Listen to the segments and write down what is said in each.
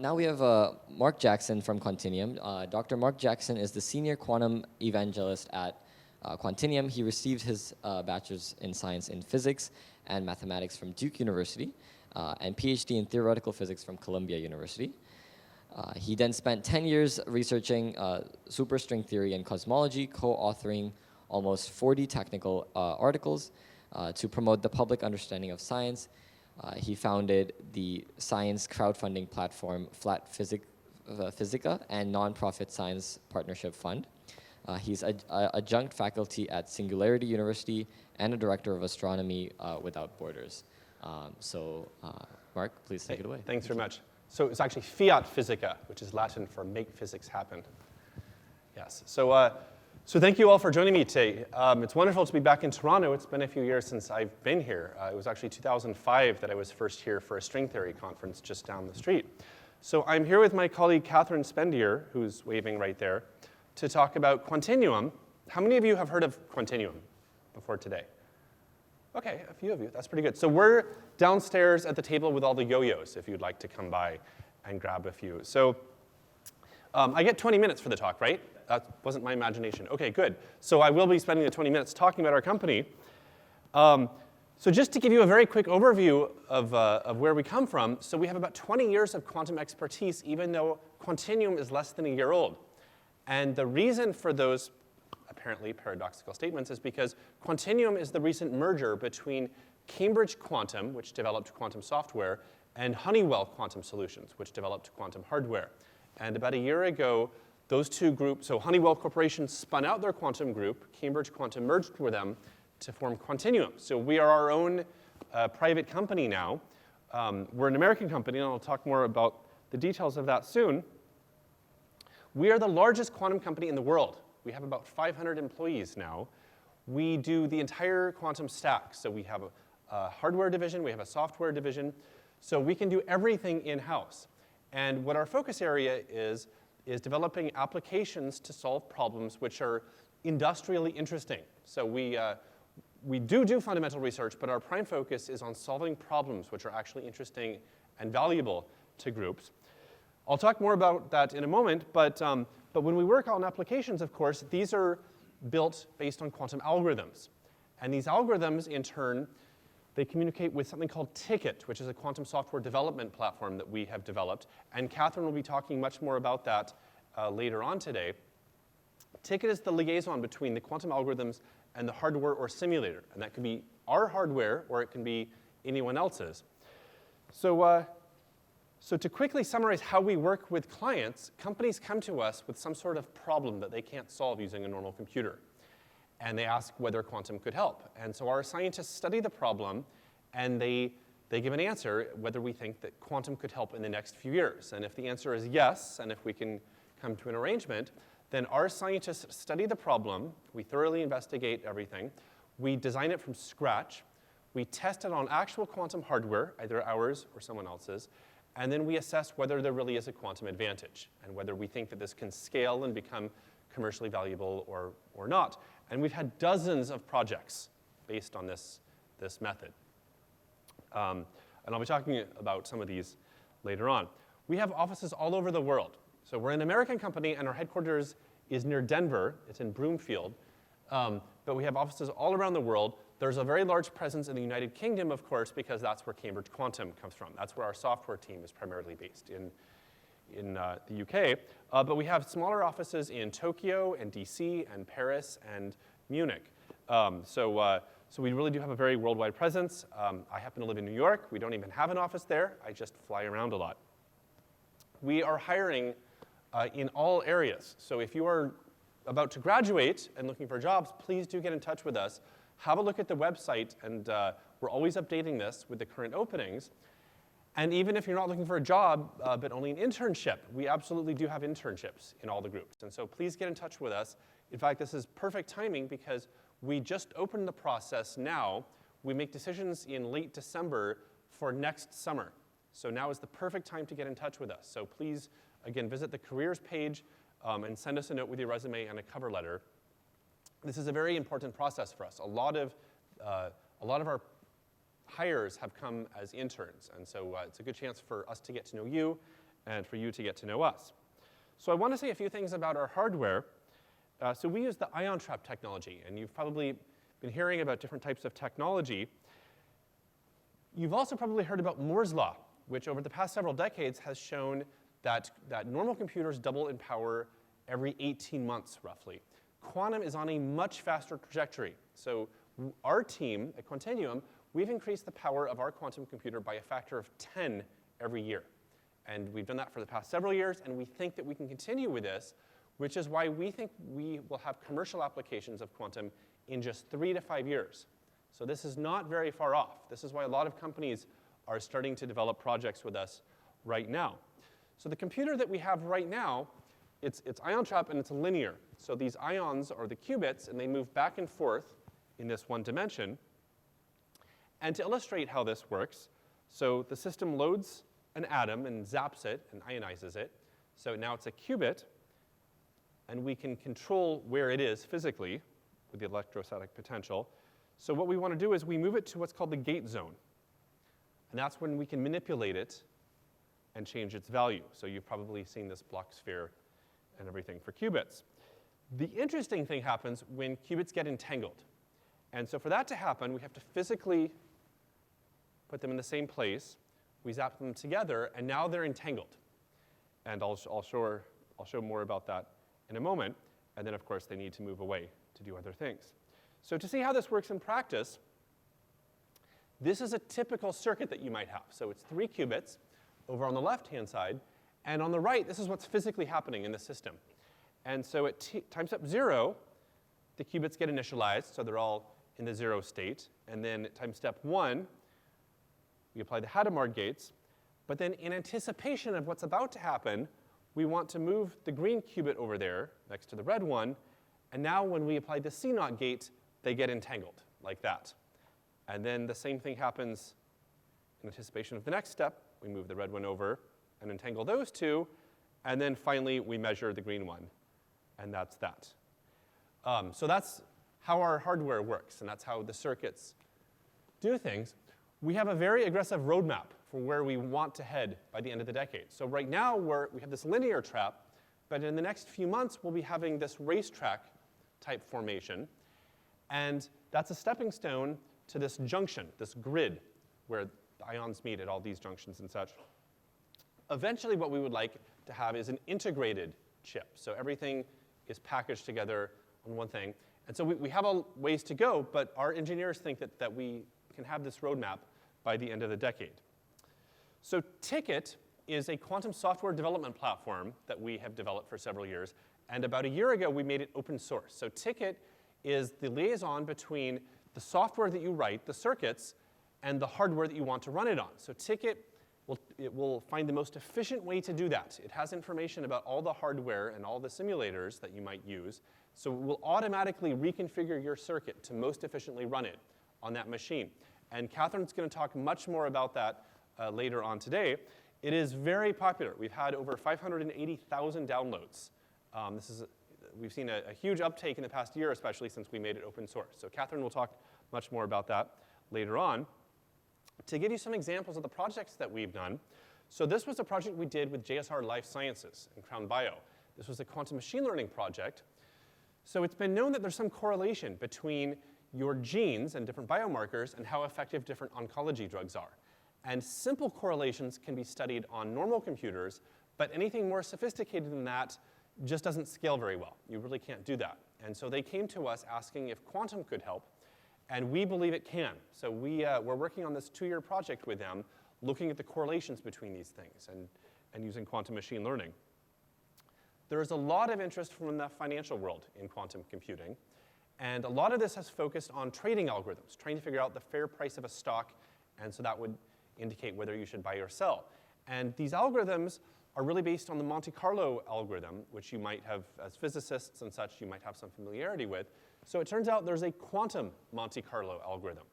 Now we have Mark Jackson from Quantinuum. Dr. Mark Jackson is the senior quantum evangelist at Quantinuum. He received his bachelor's in science in physics and mathematics from Duke University and PhD in theoretical physics from Columbia University. He then spent 10 years researching superstring theory and cosmology, co-authoring almost 40 technical articles to promote the public understanding of science. He founded the science crowdfunding platform Flat Physica and nonprofit Science Partnership Fund. He's adjunct faculty at Singularity University and a director of astronomy without borders. Mark, please take it away. Thanks very much. So it's actually Fiat Physica, which is Latin for make physics happen. Yes. So thank you all for joining me today. It's wonderful to be back in Toronto. It's been a few years since I've been here. It was actually 2005 that I was first here for a string theory conference just down the street. So I'm here with my colleague Catherine Spendier, who's waving right there, to talk about Quantinuum. How many of you have heard of Quantinuum before today? Okay, a few of you. That's pretty good. So we're downstairs at the table with all the yo-yos if you'd like to come by and grab a few. So I get 20 minutes for the talk, right? That wasn't my imagination. Okay, good. So I will be spending the 20 minutes talking about our company. So just to give you a very quick overview of where we come from, so we have about 20 years of quantum expertise, even though Quantinuum is less than a year old. And the reason for those apparently paradoxical statements is because Quantinuum is the recent merger between Cambridge Quantum, which developed quantum software, and Honeywell Quantum Solutions, which developed quantum hardware. And about a year ago, those two groups, so Honeywell Corporation spun out their quantum group, Cambridge Quantum merged with them to form Quantinuum. So we are our own private company now. We're an American company, and I'll talk more about the details of that soon. We are the largest quantum company in the world. We have about 500 employees now. We do the entire quantum stack. So we have a hardware division, we have a software division. So we can do everything in-house. And what our focus area is developing applications to solve problems which are industrially interesting. So we do fundamental research, but our prime focus is on solving problems which are actually interesting and valuable to groups. I'll talk more about that in a moment, but when we work on applications, of course, these are built based on quantum algorithms. And these algorithms, in turn, they communicate with something called Ticket, which is a quantum software development platform that we have developed. And Catherine will be talking much more about that later on today. Ticket is the liaison between the quantum algorithms and the hardware or simulator. And that could be our hardware, or it can be anyone else's. So to quickly summarize how we work with clients, companies come to us with some sort of problem that they can't solve using a normal computer. And they ask whether quantum could help. And so our scientists study the problem, and they give an answer whether we think that quantum could help in the next few years. And if the answer is yes, and if we can come to an arrangement, then our scientists study the problem, we thoroughly investigate everything, we design it from scratch, we test it on actual quantum hardware, either ours or someone else's, and then we assess whether there really is a quantum advantage and whether we think that this can scale and become commercially valuable or not. And we've had dozens of projects based on this method. And I'll be talking about some of these later on. We have offices all over the world. So we're an American company, and our headquarters is near Denver. It's in Broomfield. But we have offices all around the world. There's a very large presence in the United Kingdom, of course, because that's where Cambridge Quantum comes from. That's where our software team is primarily based, in the UK. But we have smaller offices in Tokyo and DC and Paris and Munich. So we really do have a very worldwide presence. I happen to live in New York. We don't even have an office there. I just fly around a lot. We are hiring in all areas. So if you are about to graduate and looking for jobs, please do get in touch with us. Have a look at the website, and we're always updating this with the current openings. And even if you're not looking for a job, but only an internship, we absolutely do have internships in all the groups. And so please get in touch with us. In fact, this is perfect timing because we just opened the process now. We make decisions in late December for next summer. So now is the perfect time to get in touch with us. So please, again, visit the careers page and send us a note with your resume and a cover letter. This is a very important process for us. A lot of our hires have come as interns, and so it's a good chance for us to get to know you and for you to get to know us. So I want to say a few things about our hardware. So we use the ion trap technology, and you've probably been hearing about different types of technology. You've also probably heard about Moore's law, which over the past several decades has shown that normal computers double in power every 18 months, roughly. Quantum is on a much faster trajectory. So our team at Quantinuum, we've increased the power of our quantum computer by a factor of 10 every year. And we've done that for the past several years, and we think that we can continue with this, which is why we think we will have commercial applications of quantum in just 3 to 5 years. So this is not very far off. This is why a lot of companies are starting to develop projects with us right now. So the computer that we have right now, it's ion trap and it's linear. So these ions are the qubits, and they move back and forth in this one dimension. And to illustrate how this works, so the system loads an atom and zaps it and ionizes it. So now it's a qubit, and we can control where it is physically with the electrostatic potential. So what we want to do is we move it to what's called the gate zone. And that's when we can manipulate it and change its value. So you've probably seen this block sphere and everything for qubits. The interesting thing happens when qubits get entangled. And so for that to happen, we have to physically put them in the same place. We zap them together, and now they're entangled. And I'll show more about that in a moment. And then, of course, they need to move away to do other things. So to see how this works in practice, this is a typical circuit that you might have. So it's 3 qubits over on the left-hand side. And on the right, this is what's physically happening in the system. And so at time step 0, the qubits get initialized, so they're all in the 0 state. And then at time step 1, we apply the Hadamard gates. But then in anticipation of what's about to happen, we want to move the green qubit over there next to the red one. And now when we apply the C0 gate, they get entangled like that. And then the same thing happens in anticipation of the next step. We move the red one over and entangle those two. And then finally, we measure the green one. And that's that. So that's how our hardware works, and that's how the circuits do things. We have a very aggressive roadmap for where we want to head by the end of the decade. So right now, we have this linear trap, but in the next few months, we'll be having this racetrack type formation. And that's a stepping stone to this junction, this grid, where the ions meet at all these junctions and such. Eventually, what we would like to have is an integrated chip. So everything is packaged together on one thing. And so we have a ways to go, but our engineers think that we can have this roadmap by the end of the decade. So Ticket is a quantum software development platform that we have developed for several years. And about a year ago, we made it open source. So Ticket is the liaison between the software that you write, the circuits, and the hardware that you want to run it on. So Ticket will find the most efficient way to do that. It has information about all the hardware and all the simulators that you might use. So it will automatically reconfigure your circuit to most efficiently run it on that machine. And Catherine's going to talk much more about that later on today. It is very popular. We've had over 580,000 downloads. We've seen a huge uptake in the past year, especially since we made it open source. So Catherine will talk much more about that later on. To give you some examples of the projects that we've done, so this was a project we did with JSR Life Sciences and Crown Bio. This was a quantum machine learning project. So it's been known that there's some correlation between your genes and different biomarkers and how effective different oncology drugs are. And simple correlations can be studied on normal computers, but anything more sophisticated than that just doesn't scale very well. You really can't do that. And so they came to us asking if quantum could help, and we believe it can. So we're working on this 2-year project with them, looking at the correlations between these things and using quantum machine learning. There is a lot of interest from the financial world in quantum computing, and a lot of this has focused on trading algorithms, trying to figure out the fair price of a stock, and so that would indicate whether you should buy or sell. And these algorithms are really based on the Monte Carlo algorithm, which you might have, as physicists and such, you might have some familiarity with. So it turns out there's a quantum Monte Carlo algorithm,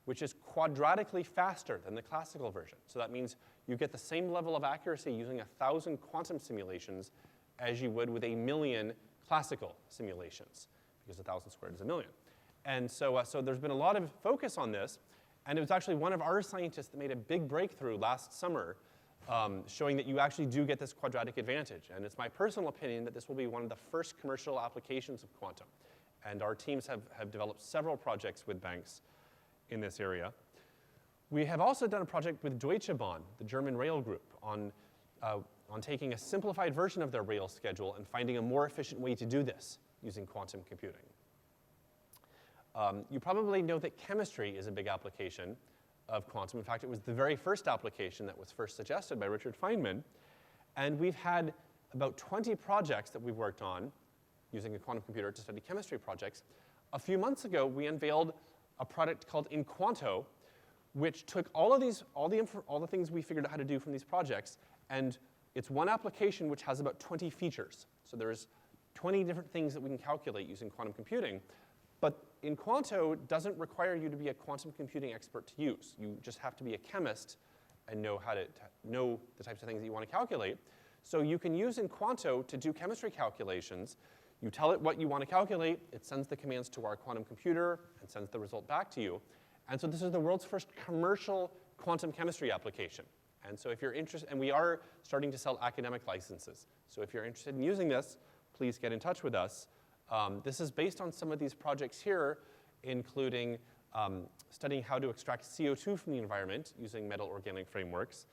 which is quadratically faster than the classical version. So that means you get the same level of accuracy using 1,000 quantum simulations as you would with 1,000,000 classical simulations, because 1,000 squared is 1,000,000. And so there's been a lot of focus on this, and it was actually one of our scientists that made a big breakthrough last summer showing that you actually do get this quadratic advantage. And it's my personal opinion that this will be one of the first commercial applications of quantum. And our teams have developed several projects with banks in this area. We have also done a project with Deutsche Bahn, the German rail group, on taking a simplified version of their rail schedule and finding a more efficient way to do this using quantum computing. You probably know that chemistry is a big application of quantum. In fact, it was the very first application that was first suggested by Richard Feynman. And we've had about 20 projects that we've worked on using a quantum computer to study chemistry projects. A few months ago, we unveiled a product called InQuanto, which took all the things we figured out how to do from these projects, and it's one application which has about 20 features. So there's 20 different things that we can calculate using quantum computing. But InQuanto doesn't require you to be a quantum computing expert to use. You just have to be a chemist and know how to know the types of things that you want to calculate. So you can use InQuanto to do chemistry calculations. You tell it what you want to calculate, it sends the commands to our quantum computer and sends the result back to you. And so this is the world's first commercial quantum chemistry application. And so if you're interested, and we are starting to sell academic licenses. So if you're interested in using this, please get in touch with us. This is based on some of these projects here, including studying how to extract CO2 from the environment using metal organic frameworks.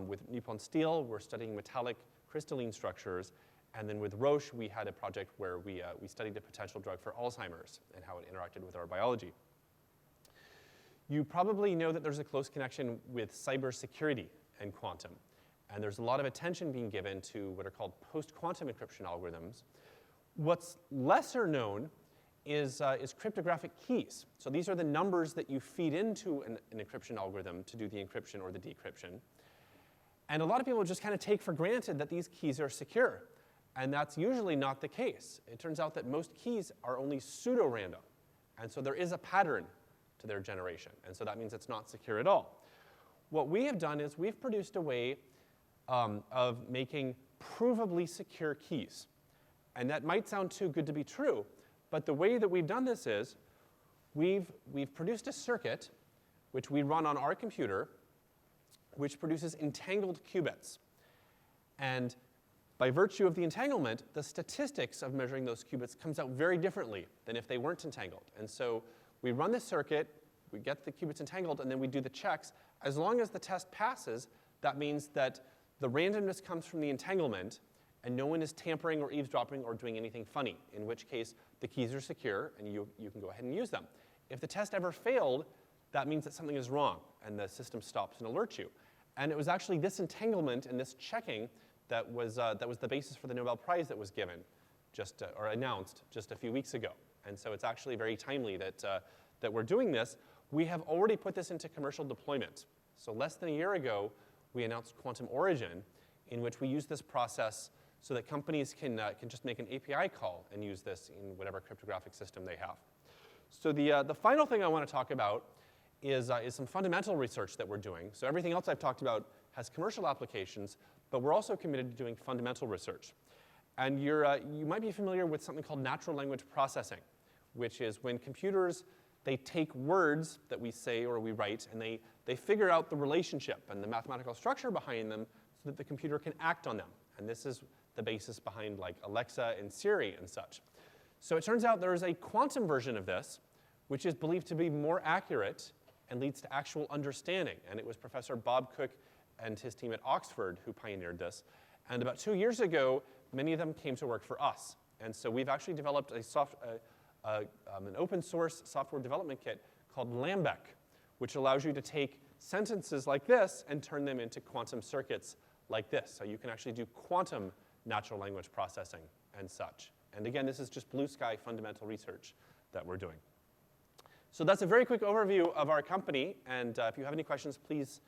With Nippon Steel, we're studying metallic crystalline structures. And then with Roche, we had a project where we studied a potential drug for Alzheimer's and how it interacted with our biology. You probably know that there's a close connection with cybersecurity and quantum. And there's a lot of attention being given to what are called post-quantum encryption algorithms. What's lesser known is cryptographic keys. So these are the numbers that you feed into an encryption algorithm to do the encryption or the decryption. And a lot of people just kind of take for granted that these keys are secure. And that's usually not the case. It turns out that most keys are only pseudo-random. And so there is a pattern to their generation. And so that means it's not secure at all. What we have done is we've produced a way of making provably secure keys. And that might sound too good to be true, but the way that we've done this is we've produced a circuit which we run on our computer, which produces entangled qubits. And by virtue of the entanglement, the statistics of measuring those qubits comes out very differently than if they weren't entangled. And so we run the circuit, we get the qubits entangled, and then we do the checks. As long as the test passes, that means that the randomness comes from the entanglement, and no one is tampering or eavesdropping or doing anything funny, in which case the keys are secure, and you can go ahead and use them. If the test ever failed, that means that something is wrong, and the system stops and alerts you. And it was actually this entanglement and this checking that was the basis for the Nobel Prize that was given, or announced just a few weeks ago. And so it's actually very timely that we're doing this. We have already put this into commercial deployment. So less than a year ago, we announced Quantum Origin, in which we use this process so that companies can just make an API call and use this in whatever cryptographic system they have. So the final thing I want to talk about is some fundamental research that we're doing. So everything else I've talked about has commercial applications, but we're also committed to doing fundamental research. And you might be familiar with something called natural language processing, which is when computers, they take words that we say or we write, and they figure out the relationship and the mathematical structure behind them so that the computer can act on them. And this is the basis behind like Alexa and Siri and such. So it turns out there is a quantum version of this, which is believed to be more accurate and leads to actual understanding. And it was Professor Bob Cook and his team at Oxford who pioneered this. And about 2 years ago, many of them came to work for us. And so we've actually developed an open source software development kit called Lambec, which allows you to take sentences like this and turn them into quantum circuits like this. So you can actually do quantum natural language processing and such. And again, this is just blue sky fundamental research that we're doing. So that's a very quick overview of our company. And if you have any questions, please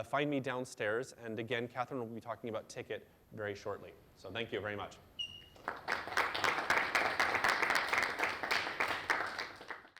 find me downstairs. And again, Catherine will be talking about Ticket very shortly. So thank you very much.